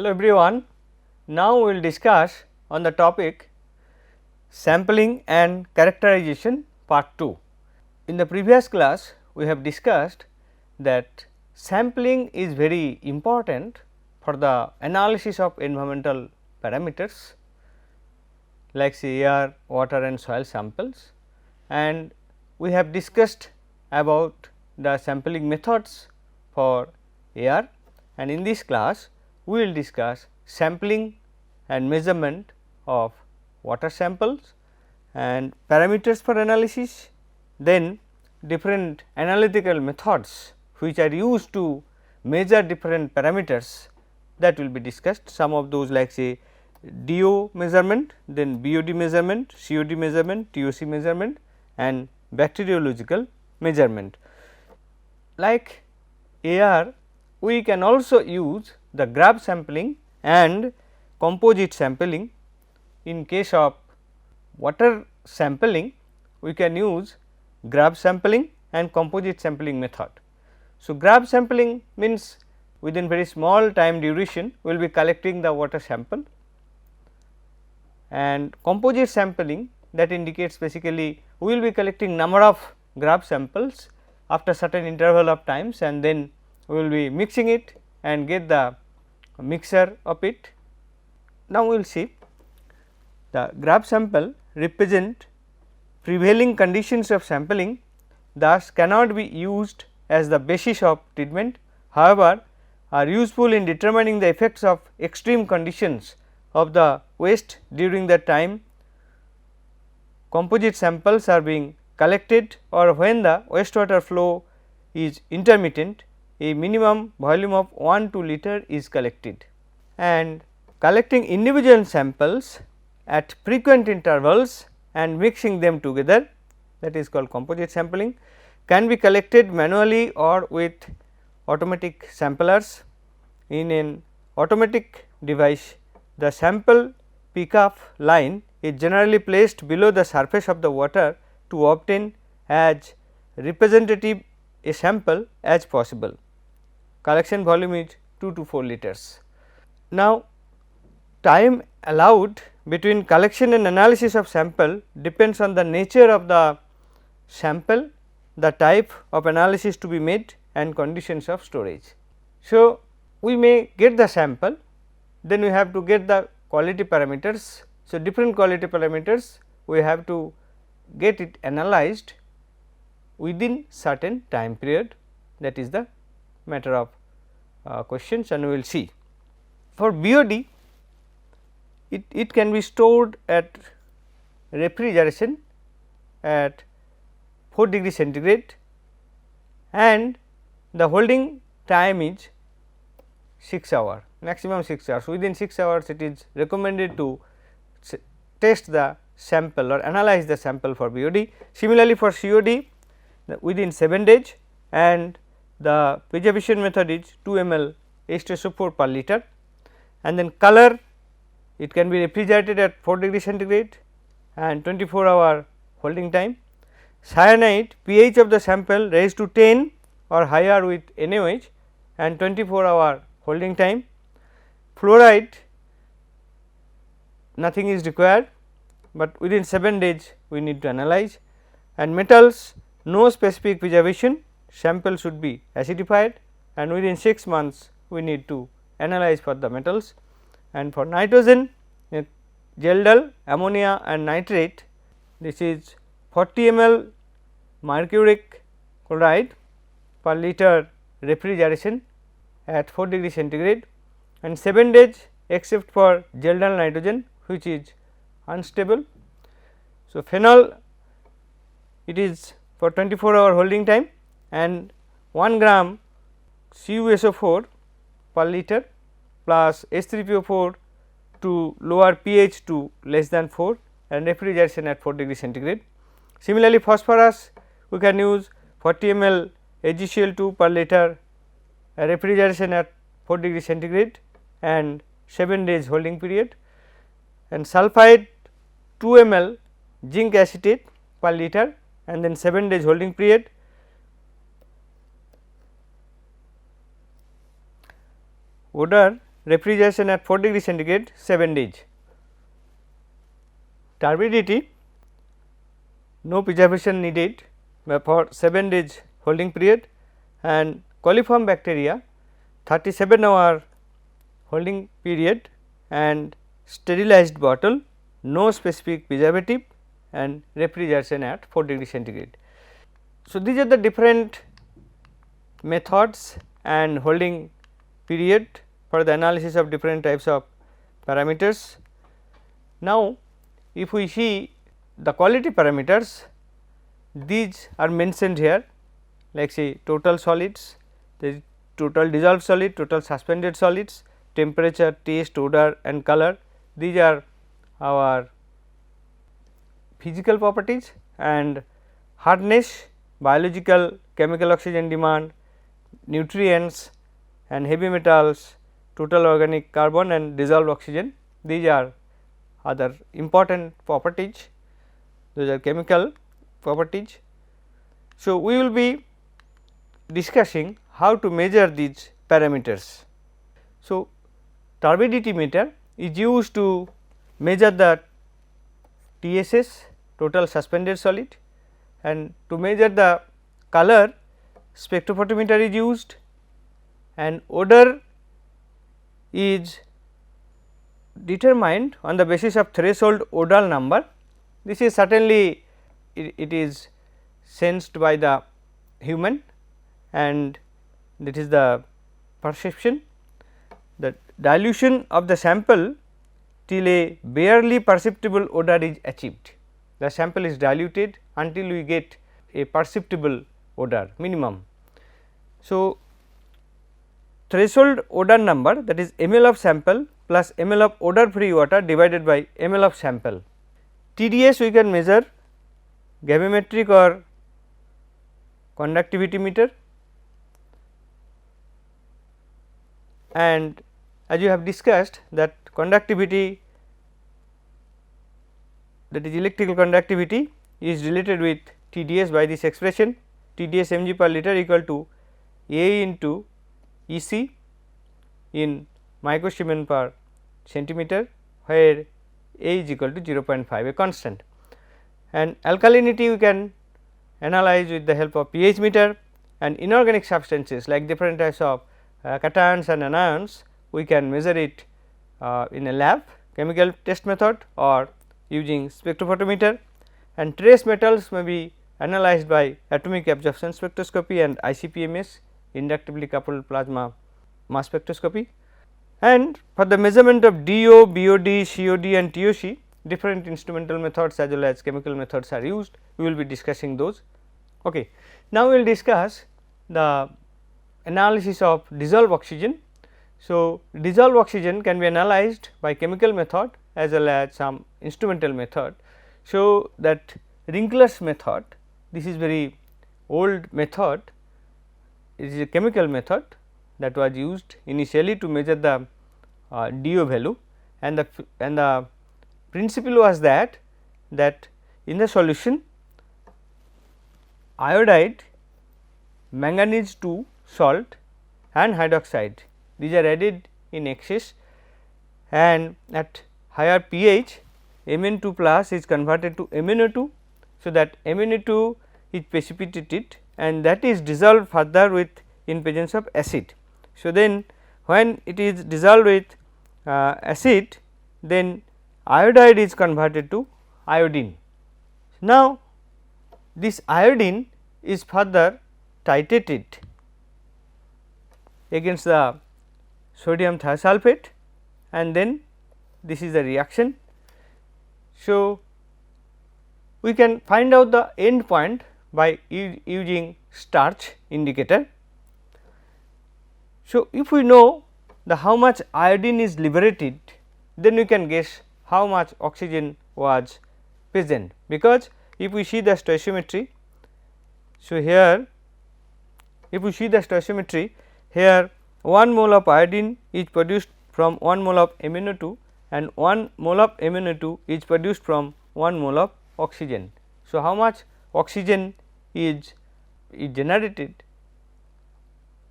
Hello everyone, now we will discuss on the topic sampling and characterization part 2. In the previous class we have discussed that sampling is very important for the analysis of environmental parameters like say air, water and soil samples, and we have discussed about the sampling methods for air, and in this class we will discuss sampling and measurement of water samples and parameters for analysis, then different analytical methods which are used to measure different parameters, that will be discussed. Some of those like say DO measurement, then BOD measurement, COD measurement, TOC measurement and bacteriological measurement. Like air, we can also use the graph sampling and composite sampling. In case of water sampling, we can use graph sampling and composite sampling method. So, graph sampling means within very small time duration we will be collecting the water sample, and composite sampling, that indicates basically we will be collecting number of graph samples after certain interval of times, and then we will be mixing it and get the mixture of it. Now, we will see the graph sample represent prevailing conditions of sampling, thus cannot be used as the basis of treatment. However, are useful in determining the effects of extreme conditions of the waste during the time composite samples are being collected, or when the wastewater flow is intermittent, a minimum volume of 1-2 liter is collected. And collecting individual samples at frequent intervals and mixing them together, that is called composite sampling, can be collected manually or with automatic samplers. In an automatic device, the sample pickup line is generally placed below the surface of the water to obtain as representative a sample as possible. Collection volume is 2 to 4 liters. Now, time allowed between collection and analysis of sample depends on the nature of the sample, the type of analysis to be made and conditions of storage. So, we may get the sample, then we have to get the quality parameters. So, different quality parameters we have to get it analyzed within certain time period, that is the matter of questions, and we will see. For BOD, it can be stored at refrigeration at 4 degree centigrade, and the holding time is 6 hours, maximum 6 hours. Within 6 hours it is recommended to test the sample or analyze the sample for BOD. Similarly, for COD within 7 days, and the preservation method is 2 ml H2SO4 per liter, and then color, it can be refrigerated at 4 degree centigrade and 24-hour holding time. Cyanide, pH of the sample raised to 10 or higher with NaOH and 24-hour holding time. Fluoride, nothing is required, but within 7 days we need to analyze. And metals, no specific preservation, sample should be acidified, and within 6 months we need to analyze for the metals. And for nitrogen, Geldal, ammonia and nitrate, this is 40 ml mercuric chloride per liter refrigeration at 4 degree centigrade, and 7 days except for Geldal nitrogen, which is unstable. So, phenol, it is for 24-hour holding time, and 1 gram CuSO4 per liter plus H3PO4 to lower pH to less than 4 and refrigeration at 4 degree centigrade. Similarly, phosphorus, we can use 40 ml AgCl2 per liter refrigeration at 4 degree centigrade and 7 days holding period, and sulphide 2 ml zinc acetate per liter and then 7 days holding period. Odor refrigeration at 4 degree centigrade 7 days. Turbidity, no preservation needed for 7 days holding period, and coliform bacteria 37-hour holding period and sterilized bottle, no specific preservative and refrigeration at 4 degree centigrade. So, these are the different methods and holding period for the analysis of different types of parameters. Now, if we see the quality parameters, these are mentioned here, like say total solids, the total dissolved solid, total suspended solids, temperature, taste, odor and color. These are our physical properties, and hardness, biological, chemical oxygen demand, nutrients and heavy metals, total organic carbon and dissolved oxygen. These are other important properties, those are chemical properties. So, we will be discussing how to measure these parameters. So, turbidity meter is used to measure the TSS, total suspended solid, and to measure the color spectrophotometer is used, and odor is determined on the basis of threshold odor number. This is certainly it is sensed by the human, and that is the perception. The dilution of the sample till a barely perceptible odor is achieved. The sample is diluted until we get a perceptible odor minimum. So, threshold odor number, that is ml of sample plus ml of odor free water divided by ml of sample. TDS we can measure gravimetric or conductivity meter, and as you have discussed that conductivity, that is electrical conductivity, is related with TDS by this expression, TDS mg per liter equal to A into EC in microsiemens per centimeter, where A is equal to 0.5, a constant. And alkalinity we can analyze with the help of pH meter, and inorganic substances like different types of cations and anions, we can measure it in a lab chemical test method or using spectrophotometer, and trace metals may be analyzed by atomic absorption spectroscopy and ICP-MS, inductively coupled plasma mass spectroscopy. And for the measurement of DO, BOD, COD and TOC, different instrumental methods as well as chemical methods are used. We will be discussing those. Okay. Now, we will discuss the analysis of dissolved oxygen. So, dissolved oxygen can be analyzed by chemical method as well as some instrumental method. So, that Wrinkler's method, this is very old method, it is a chemical method that was used initially to measure the DO value, and the principle was that in the solution iodide, manganese 2 salt and hydroxide, these are added in excess, and at higher pH Mn2 plus is converted to MnO2. So, that MnO2 is precipitated and that is dissolved further with in presence of acid. So, then when it is dissolved with acid, then iodide is converted to iodine. Now, this iodine is further titrated against the sodium thiosulphate, and then this is the reaction. So, we can find out the end point by using starch indicator. So, if we know the how much iodine is liberated, then we can guess how much oxygen was present, because if we see the stoichiometry. So, here if we see the stoichiometry, here 1 mole of iodine is produced from 1 mole of MnO2 and 1 mole of MnO2 is produced from 1 mole of oxygen. So, how much oxygen is generated,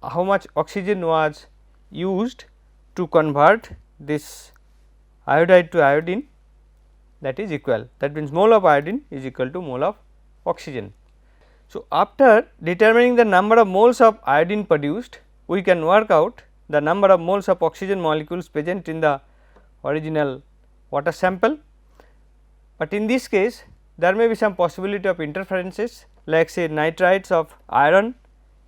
how much oxygen was used to convert this iodide to iodine, that is equal, that means mole of iodine is equal to mole of oxygen. So, after determining the number of moles of iodine produced, we can work out the number of moles of oxygen molecules present in the original water sample, but in this case there may be some possibility of interferences, like say nitrites of iron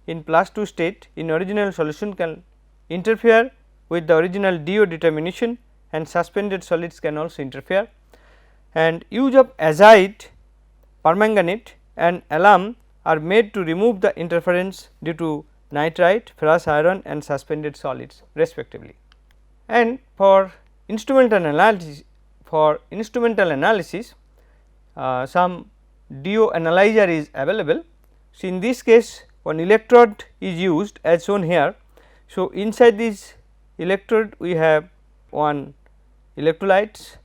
in +2 state in original solution can interfere with the original DO determination, and suspended solids can also interfere, and use of azide, permanganate and alum are made to remove the interference due to nitrite, ferrous iron and suspended solids respectively. And for instrumental analysis, some DO analyzer is available. So, in this case one electrode is used as shown here. So, inside this electrode we have one electrolytes,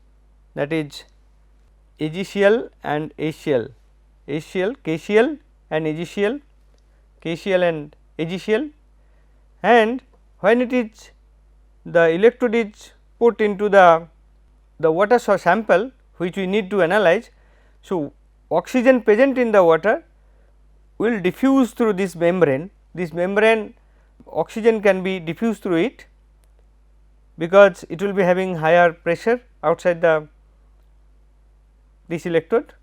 that is AgCl and HCl, KCl and AgCl, KCl and AgCl, and when it is the electrode is put into the water sample which we need to analyze. So, oxygen present in the water will diffuse through this membrane, oxygen can be diffused through it because it will be having higher pressure outside this electrode,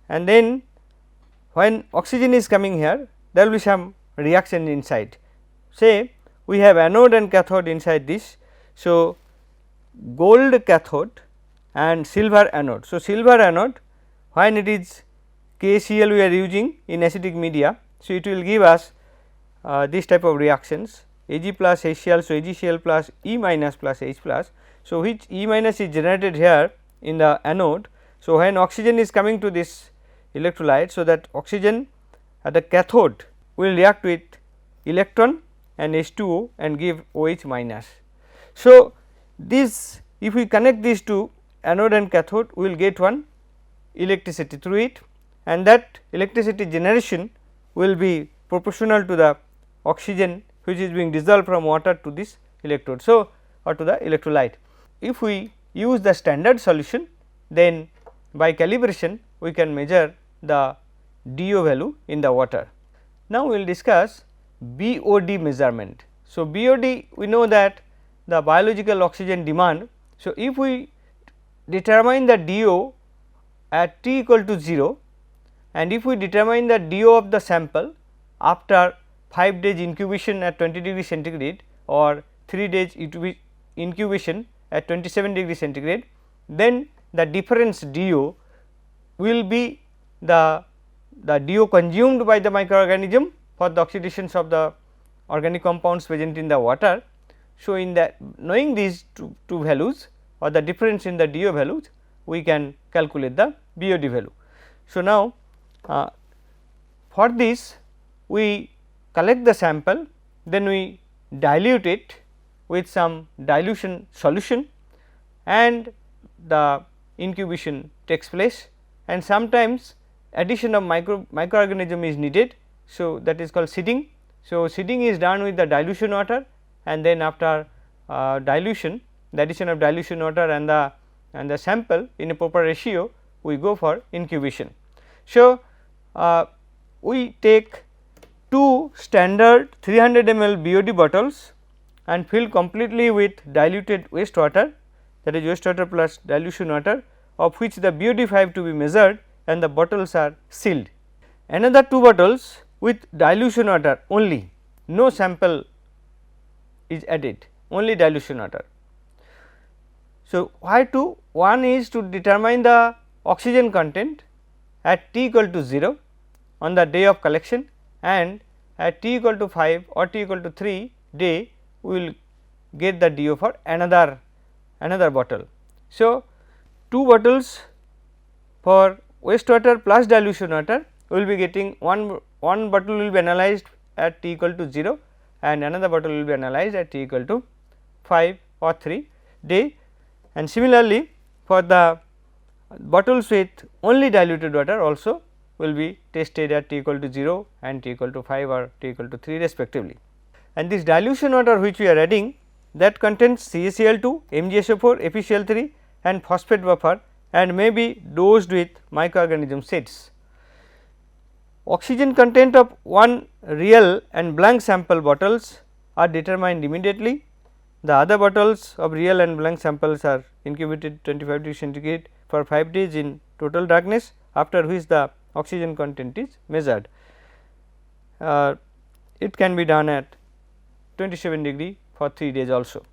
and then when oxygen is coming here there will be some reaction inside. Say we have anode and cathode inside this. So, gold cathode and silver anode. So, silver anode when it is KCl we are using in acidic media. So, it will give us this type of reactions Ag plus HCl. So, AgCl plus E minus plus H plus. So, which E minus is generated here in the anode. So, when oxygen is coming to this electrolyte, so that oxygen at the cathode will react with electron and H2O and give OH minus. So, this if we connect these two anode and cathode, we will get one electricity through it, and that electricity generation will be proportional to the oxygen which is being dissolved from water to this electrode. So, or to the electrolyte. If we use the standard solution, then by calibration we can measure the DO value in the water. Now, we will discuss BOD measurement. So, BOD we know that the biological oxygen demand. So, if we determine the DO at t equal to 0, and if we determine the DO of the sample after 5 days incubation at 20 degree centigrade or 3 days incubation at 27 degree centigrade, then the difference DO will be the DO consumed by the microorganism for the oxidations of the organic compounds present in the water. So, in that knowing these two values or the difference in the DO values, we can calculate the BOD value. So, now for this we collect the sample, then we dilute it with some dilution solution, and the incubation takes place, and sometimes addition of microorganism is needed. So, that is called seeding. So, seeding is done with the dilution water, and then after dilution, the addition of dilution water and the sample in a proper ratio, we go for incubation. So, we take 2 standard 300 ml BOD bottles and fill completely with diluted wastewater, that is wastewater plus dilution water, of which the BOD 5 to be measured, and the bottles are sealed. Another 2 bottles with dilution water only, no sample is added, only dilution water. So, why 2? One is to determine the oxygen content at t equal to 0 on the day of collection, and at t equal to 5 or t equal to 3 day we will get the DO for another bottle. So, 2 bottles for wastewater plus dilution water, we will be getting one bottle will be analyzed at t equal to 0 and another bottle will be analyzed at t equal to 5 or 3 day, and similarly for the bottles with only diluted water also will be tested at t equal to 0 and t equal to 5 or t equal to 3 respectively. And this dilution water which we are adding that contains CaCl2, MgSO4, FeCl3 and phosphate buffer and may be dosed with microorganism seeds. Oxygen content of one real and blank sample bottles are determined immediately. The other bottles of real and blank samples are incubated 25 degree centigrade for 5 days in total darkness, after which the oxygen content is measured. It can be done at 27 degree for 3 days also.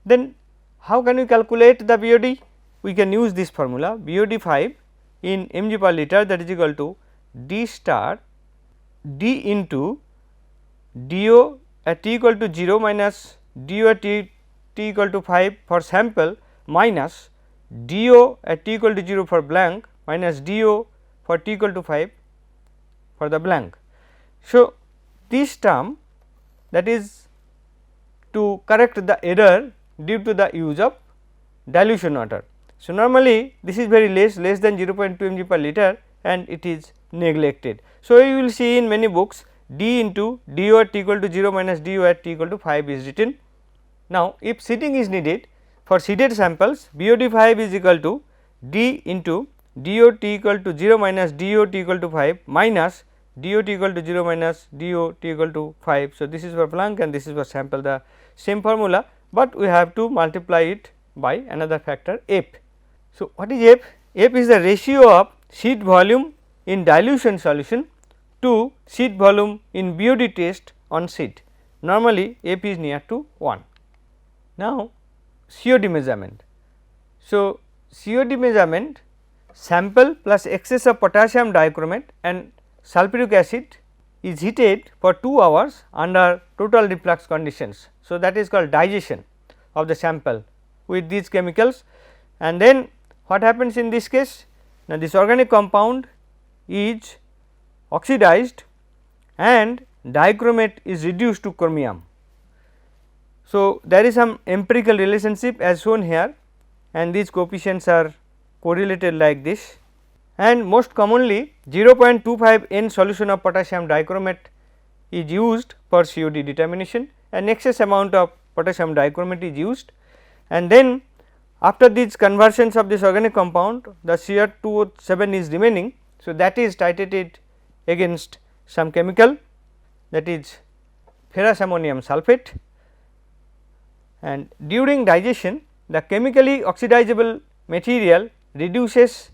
Then how can we calculate the BOD? We can use this formula BOD 5 in mg per liter, that is equal to D star D into DO at t equal to 0 minus DO at t equal to 5 for sample minus DO at t equal to 0 for blank minus DO for t equal to 5 for the blank. So, this term, that is to correct the error due to the use of dilution water. So, normally this is very less than 0.2 mg per liter and it is neglected. So, you will see in many books D into DO at t equal to 0 minus DO at t equal to 5 is written. Now, if seeding is needed for seeded samples, BOD 5 is equal to D into DO t equal to 0 minus DO t equal to 5 minus DO t equal to 0 minus DO t equal to 5. So, this is for blank and this is for sample, the same formula, but we have to multiply it by another factor F. So, what is F? F is the ratio of seed volume in dilution solution to seed volume in BOD test on seed. Normally, F is near to 1. Now, COD measurement. So, COD measurement, sample plus excess of potassium dichromate and sulfuric acid is heated for 2 hours under total reflux conditions. So, that is called digestion of the sample with these chemicals, and then what happens in this case? Now, this organic compound is oxidized and dichromate is reduced to chromium. So, there is some empirical relationship as shown here, and these coefficients are correlated like this, and most commonly 0.25 N solution of potassium dichromate is used for COD determination, and excess amount of potassium dichromate is used, and then after these conversions of this organic compound the Cr2O7 is remaining. So, that is titrated against some chemical, that is ferrous ammonium sulphate, and during digestion the chemically oxidizable material reduces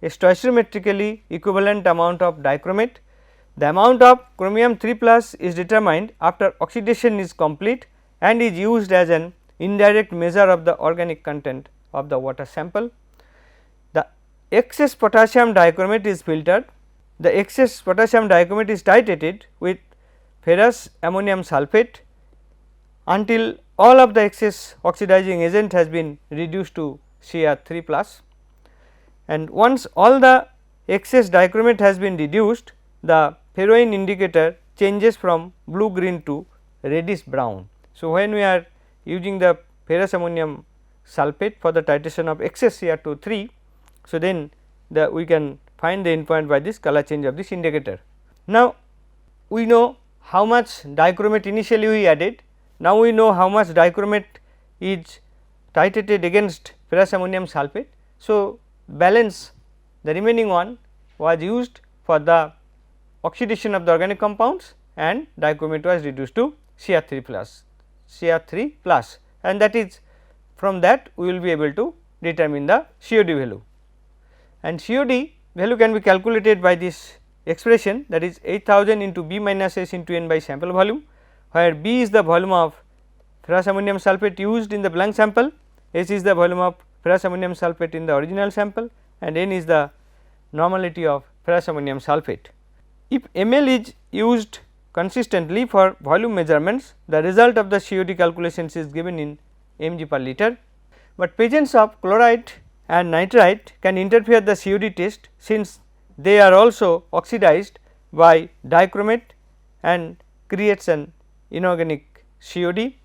a stoichiometrically equivalent amount of dichromate. The amount of chromium 3 plus is determined after oxidation is complete and is used as an indirect measure of the organic content of the water sample. The excess potassium dichromate is filtered. The excess potassium dichromate is titrated with ferrous ammonium sulphate until all of the excess oxidizing agent has been reduced to Cr3 plus, and once all the excess dichromate has been reduced, the ferroin indicator changes from blue green to reddish brown. So, when we are using the ferrous ammonium sulphate for the titration of excess Cr2 so then we can find the endpoint by this color change of this indicator. Now, we know how much dichromate initially we added. Now, we know how much dichromate is titrated against ferrous ammonium sulphate. So, balance, the remaining one was used for the oxidation of the organic compounds and dichromate was reduced to Cr3 plus, and that is from that we will be able to determine the COD value, and COD value can be calculated by this expression, that is 8000 into B minus S into N by sample volume, where B is the volume of ferrous ammonium sulphate used in the blank sample, S is the volume of ferrous ammonium sulphate in the original sample, and N is the normality of ferrous ammonium sulphate. If ml is used consistently for volume measurements, the result of the COD calculations is given in mg per liter, but presence of chloride and nitrite can interfere the COD test, since they are also oxidized by dichromate and creates an inorganic COD.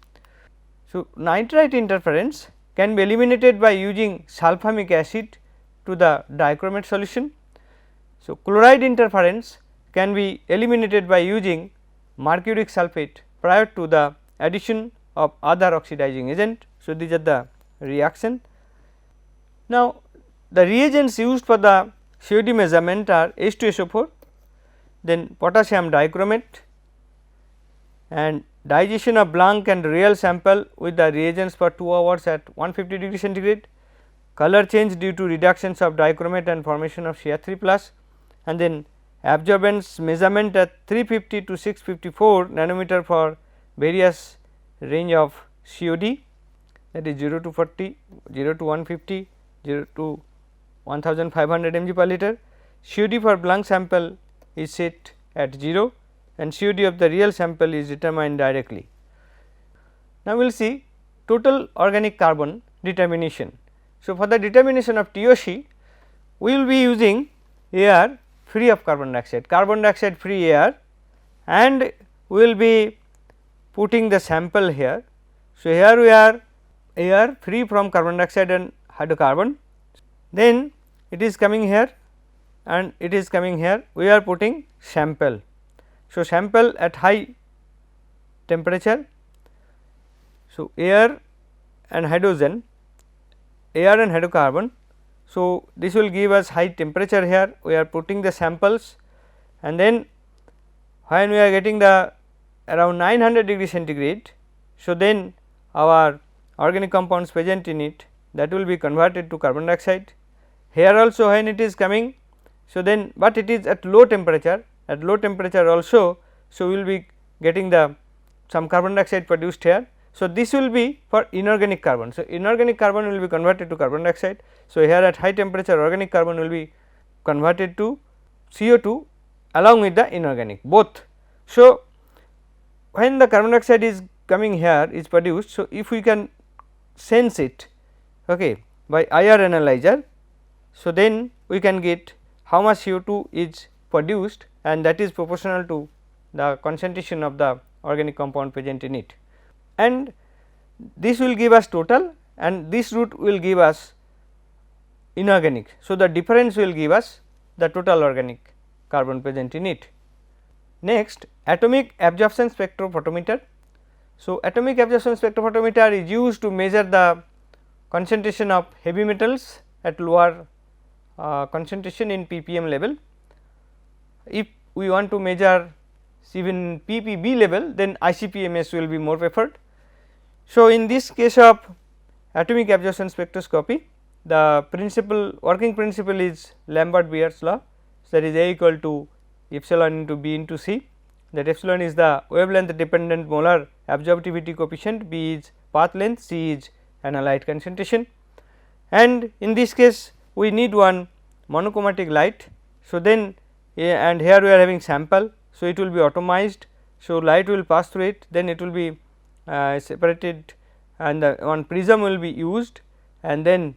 So, nitrite interference can be eliminated by using sulfamic acid to the dichromate solution. So, chloride interference can be eliminated by using mercuric sulphate prior to the addition of other oxidizing agent. So, these are the reaction. Now, the reagents used for the COD measurement are H2SO4, then potassium dichromate, and digestion of blank and real sample with the reagents for 2 hours at 150 degree centigrade, color change due to reductions of dichromate and formation of Cr3 plus, and then absorbance measurement at 350 to 654 nanometer for various range of COD, that is 0 to 40, 0 to 150, 0 to 1500 mg per liter. COD for blank sample is set at 0 and COD of the real sample is determined directly. Now, we will see total organic carbon determination. So, for the determination of TOC, we will be using air free of carbon dioxide free air, and we will be putting the sample here. So, here we are air free from carbon dioxide and hydrocarbon, then it is coming here and it is coming here, we are putting sample. So, sample at high temperature. So, air and hydrogen, air and hydrocarbon. So, this will give us high temperature here, we are putting the samples, and then when we are getting the around 900 degree centigrade. So, then our organic compounds present in it, that will be converted to carbon dioxide. Here also when it is coming, so then but it is at low temperature, also. So, we will be getting the some carbon dioxide produced here. So, this will be for inorganic carbon. So, inorganic carbon will be converted to carbon dioxide. So, here at high temperature organic carbon will be converted to CO2 along with the inorganic both. So, when the carbon dioxide is coming here is produced. So, if we can sense it by IR analyzer, so then we can get how much CO2 is produced, and that is proportional to the concentration of the organic compound present in it, and this will give us total, and this route will give us inorganic. So, the difference will give us the total organic carbon present in it. Next, atomic absorption spectrophotometer. So, atomic absorption spectrophotometer is used to measure the concentration of heavy metals at lower concentration in ppm level. If we want to measure even ppb level, then ICP-MS will be more preferred. So, in this case of atomic absorption spectroscopy, the working principle is Lambert-Beer's law, so that is A equal to epsilon into B into C, that epsilon is the wavelength dependent molar absorptivity coefficient, B is path length, C is analyte concentration, and in this case we need one monochromatic light. So, then and here we are having sample. So, it will be atomized. So, light will pass through it, then it will be separated, and the one prism will be used, and then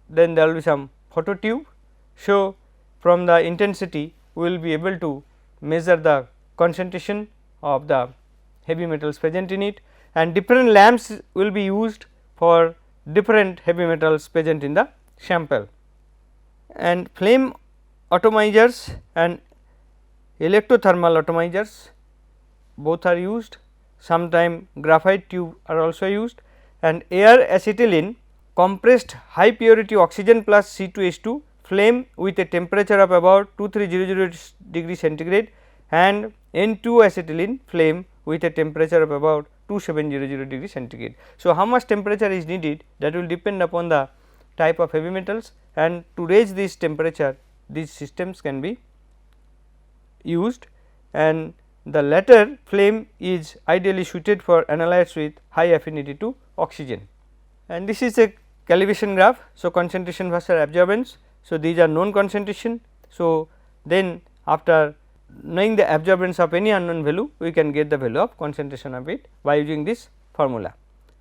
there will be some photo tube. So, from the intensity we will be able to measure the concentration of the heavy metals present in it, and different lamps will be used for different heavy metals present in the sample. And flame atomizers and electrothermal atomizers both are used, sometime graphite tube are also used, and air acetylene compressed high purity oxygen plus C2H2 flame with a temperature of about 2300 degree centigrade, and N2 acetylene flame with a temperature of about 2700 degree centigrade. So, how much temperature is needed, that will depend upon the type of heavy metals, and to raise this temperature these systems can be used, and the latter flame is ideally suited for analytes with high affinity to oxygen. And this is a calibration graph. So, concentration versus absorbance. So, these are known concentration. So, then after knowing the absorbance of any unknown value, we can get the value of concentration of it by using this formula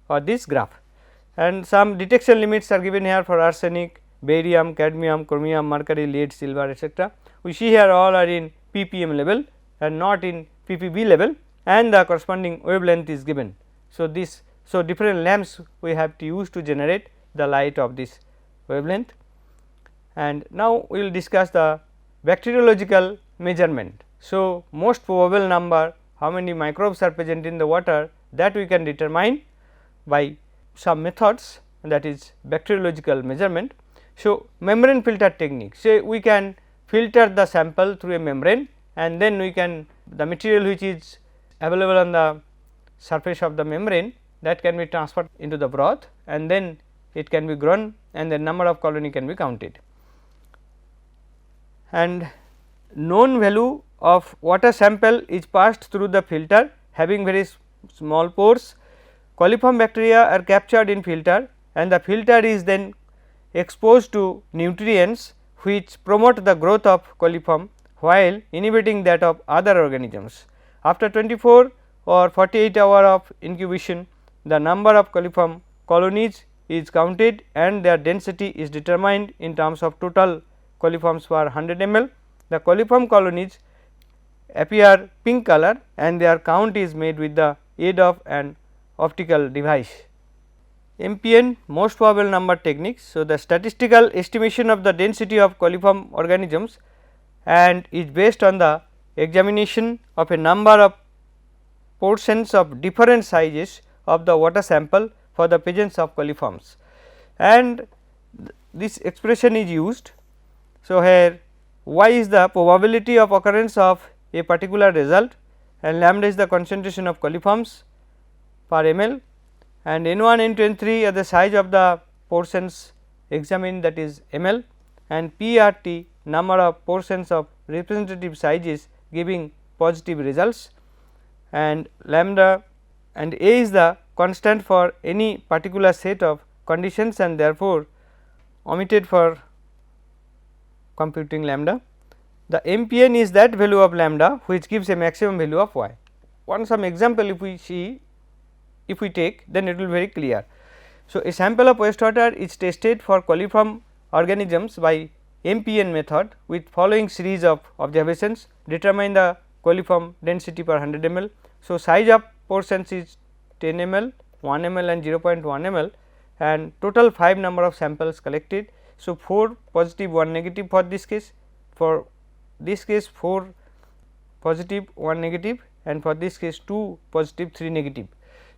or this graph. And some detection limits are given here for arsenic, barium, cadmium, chromium, mercury, lead, silver, etc. We see here all are in ppm level and not in ppb level, and the corresponding wavelength is given. So, different lamps we have to use to generate the light of this wavelength. And now, we will discuss the bacteriological measurement. So, most probable number, how many microbes are present in the water, that we can determine. by some methods, that is bacteriological measurement. So, membrane filter technique. So, we can filter the sample through a membrane, and then we can the material which is available on the surface of the membrane, that can be transferred into the broth, and then it can be grown, and the number of colony can be counted. And known value of water sample is passed through the filter having very small pores. Coliform bacteria are captured in filter, and the filter is then exposed to nutrients which promote the growth of coliform while inhibiting that of other organisms. After 24 or 48 hours of incubation, the number of coliform colonies is counted and their density is determined in terms of total coliforms per 100 ml. The coliform colonies appear pink color and their count is made with the aid of an optical device. MPN, most probable number techniques. So, the statistical estimation of the density of coliform organisms and is based on the examination of a number of portions of different sizes of the water sample for the presence of coliforms, and this expression is used. So, here y is the probability of occurrence of a particular result, and lambda is the concentration of coliforms per ml, and N1, N2, N3 are the size of the portions examined, that is ml, and P R T number of portions of representative sizes giving positive results, and lambda and A is the constant for any particular set of conditions and therefore omitted for computing lambda. The MPN is that value of lambda which gives a maximum value of y. One some example if we see, if we take, then it will be very clear. So, a sample of wastewater is tested for coliform organisms by MPN method with following series of observations. Determine the coliform density per 100 ml. So, size of portions is 10 ml, 1 ml and 0.1 ml, and total 5 number of samples collected. So, 4 positive 1 negative for this case, for this case 4 positive 1 negative, and for this case 2 positive 3 negative.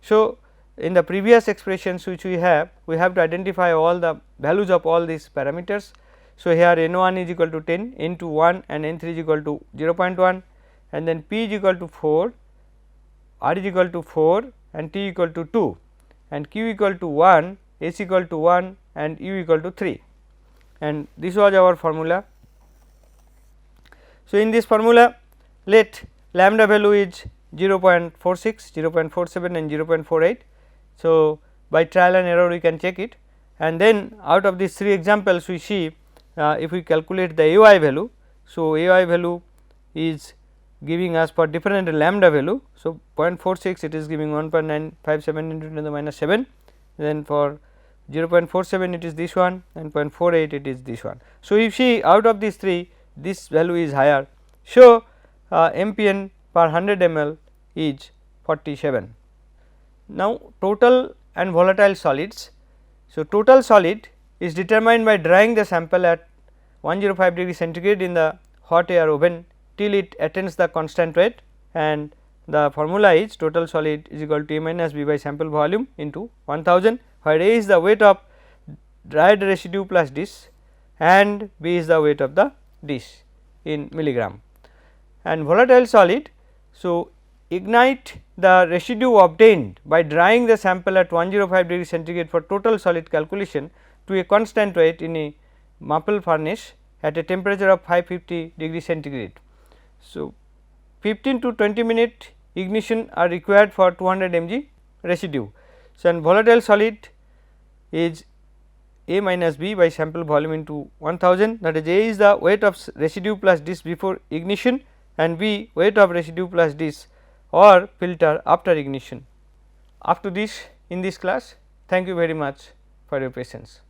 So, in the previous expressions which we have to identify all the values of all these parameters. So, here N1 is equal to 10, N2 1 and N3 is equal to 0.1, and then P is equal to 4, R is equal to 4 and T equal to 2, and Q equal to 1, S equal to 1 and U equal to 3, and this was our formula. So, in this formula let lambda value is 0.46, 0.47 and 0.48. So, by trial and error we can check it, and then out of these 3 examples we see if we calculate the AY value. So, AY value is giving us for different lambda value. So, 0.46 it is giving 1.957 into 10 to the minus 7, then for 0.47 it is this one, and 0.48 it is this one. So, if see out of these 3 this value is higher. So, MPN per 100 ml is 47. Now, total and volatile solids. So, total solid is determined by drying the sample at 105 degree centigrade in the hot air oven till it attains the constant weight, and the formula is total solid is equal to A minus B by sample volume into 1000, where A is the weight of dried residue plus dish and B is the weight of the dish in milligram. And volatile solid, so ignite the residue obtained by drying the sample at 105 degree centigrade for total solid calculation to a constant weight in a maple furnace at a temperature of 550 degree centigrade. So, 15 to 20 minute ignition are required for 200 mg residue. So, and volatile solid is A minus B by sample volume into 1000, that is A is the weight of residue plus dish before ignition and B weight of residue plus dish or filter after ignition. Up to this in this class, thank you very much for your patience.